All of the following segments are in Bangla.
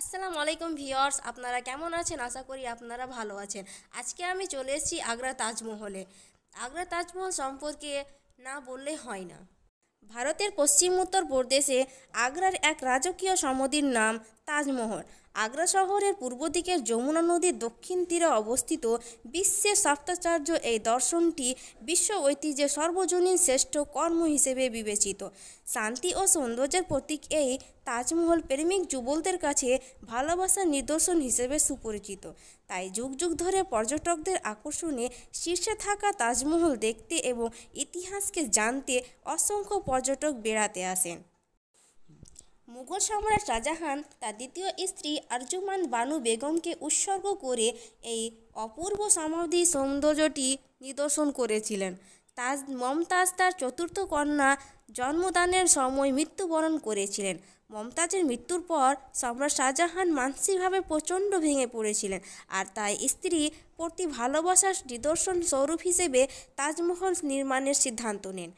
আসসালামু আলাইকুম ভিউয়ার্স, আপনারা কেমন আছেন? আশা করি আপনারা ভালো আছেন। আজকে আমি চলে এসেছি আগ্রা তাজমহলে। আগ্রা তাজমহল সম্পর্কে না বললে হয় না। ভারতের পশ্চিম উত্তর প্রদেশে আগ্রার এক রাজকীয় সমাধির নাম তাজমহল। আগ্রা শহরের পূর্ব দিকের যমুনা নদীর দক্ষিণ তীরে অবস্থিত বিশ্বের সপ্তাচার্য এই দর্শনটি বিশ্ব ঐতিহ্যের সর্বজনীন শ্রেষ্ঠ কর্ম হিসেবে বিবেচিত। শান্তি ও সৌন্দর্যের প্রতীক এই তাজমহল প্রেমিক যুবকদের কাছে ভালোবাসার নিদর্শন হিসেবে সুপরিচিত। তাই যুগ যুগ ধরে পর্যটকদের আকর্ষণে শীর্ষে থাকা তাজমহল দেখতে এবং ইতিহাসকে জানতে অসংখ্য পর্যটক বেড়াতে আসেন। মুঘল সম্রাট শাহজাহান তার দ্বিতীয় স্ত্রী আরজুমান বানু বেগমকে উৎসর্গ করে এই অপূর্ব সমাধি সৌন্দর্যটি নিদর্শন করেছিলেন। মমতাজ তার চতুর্থ কন্যা জন্মদানের সময় মৃত্যুবরণ করেছিলেন। মমতাজের মৃত্যুর পর সম্রাট শাহজাহান মানসিকভাবে প্রচণ্ড ভেঙে পড়েছিলেন, আর তাই স্ত্রী প্রতি ভালোবাসার নিদর্শন স্বরূপ হিসেবে তাজমহল নির্মাণের সিদ্ধান্ত নেন।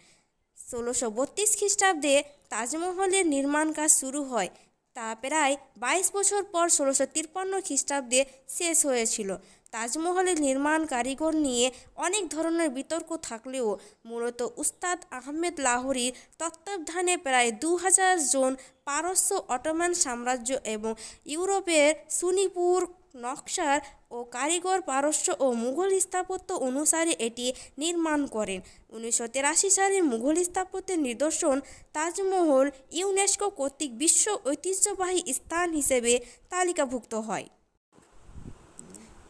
1632 খ্রিস্টাব্দে তাজমহলের নির্মাণ কাজ শুরু হয়, তা প্রায় 22 বছর পর 1653 খ্রিস্টাব্দে শেষ হয়েছিল। তাজমহলের নির্মাণ কারিগর নিয়ে অনেক ধরনের বিতর্ক থাকলেও মূলত উস্তাদ আহমেদ লাহোরীর তত্ত্বাবধানে প্রায় 2000 জন পারস্য, অটোমান সাম্রাজ্য এবং ইউরোপের সুনিপুর নকশার ও কারিগর পারস্য ও মুঘল স্থাপত্য অনুসারে এটি নির্মাণ করেন। 1983 সালে মুঘল স্থাপত্যের নিদর্শন তাজমহল ইউনেস্কো কর্তৃক বিশ্ব ঐতিহ্যবাহী স্থান হিসেবে তালিকাভুক্ত হয়।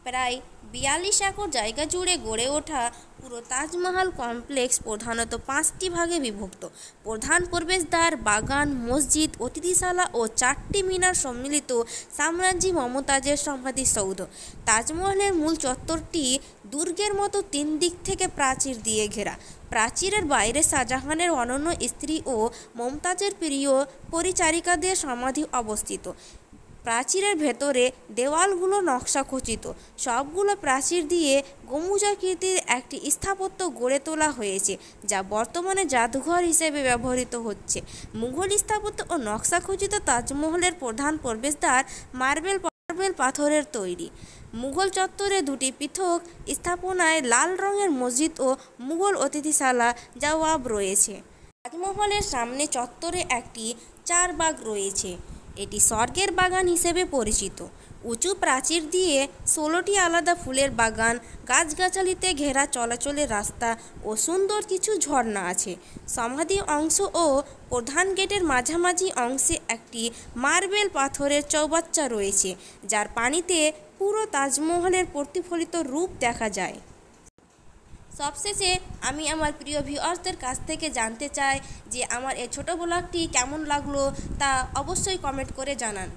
প্রায় 42 একর জায়গা জুড়ে গড়ে ওঠা পুরো তাজমহল কমপ্লেক্স প্রধানত 5টি ভাগে বিভক্ত। প্রধান প্রবেশদ্বার, বাগান, মসজিদ, অতিথিশালা ও 4টি মিনার সম্মিলিত সাম্রাজ্ঞী মমতাজের সমাধিসৌধ। তাজমহলের মূল চত্বরটি দুর্গের মতো 3 দিক থেকে প্রাচীর দিয়ে ঘেরা। প্রাচীরের বাইরে শাহজাহানের অনন্য স্ত্রী ও মমতাজের প্রিয় পরিচারিকাদের সমাধি অবস্থিত। প্রাচীরের ভেতরে দেওয়ালগুলো নকশাখচিত। সবগুলো প্রাচীর দিয়ে গম্বুজাকৃতির একটি স্থাপত্য গড়ে তোলা হয়েছে, যা বর্তমানে জাদুঘর হিসেবে ব্যবহৃত হচ্ছে। মুঘল স্থাপত্য ও নকশাখচিত তাজমহলের প্রধান প্রবেশদ্বার মার্বেল পাথরের তৈরি। মুঘল চত্বরে 2টি পৃথক স্থাপনায় লাল রঙের মসজিদ ও মুঘল অতিথিশালা জাওয়াব রয়েছে। তাজমহলের সামনে চত্বরে একটি 4 বাগ রয়েছে। এটি স্বর্গের বাগান হিসেবে পরিচিত। উঁচু প্রাচীর দিয়ে 16টি আলাদা ফুলের বাগান, গাছগাছালিতে ঘেরা চলাচলের রাস্তা ও সুন্দর কিছু ঝর্ণা আছে। সমাধি অংশ ও প্রধান গেটের মাঝামাঝি অংশে একটি মার্বেল পাথরের চৌবাচ্চা রয়েছে, যার পানিতে পুরো তাজমহলের প্রতিফলিত রূপ দেখা যায়। সবশেষে আমি আমার প্রিয় ভিউয়ার্সদের কাছ থেকে জানতে চাই যে আমার এই ছোট ব্লগটি কেমন লাগলো তা অবশ্যই কমেন্ট করে জানান।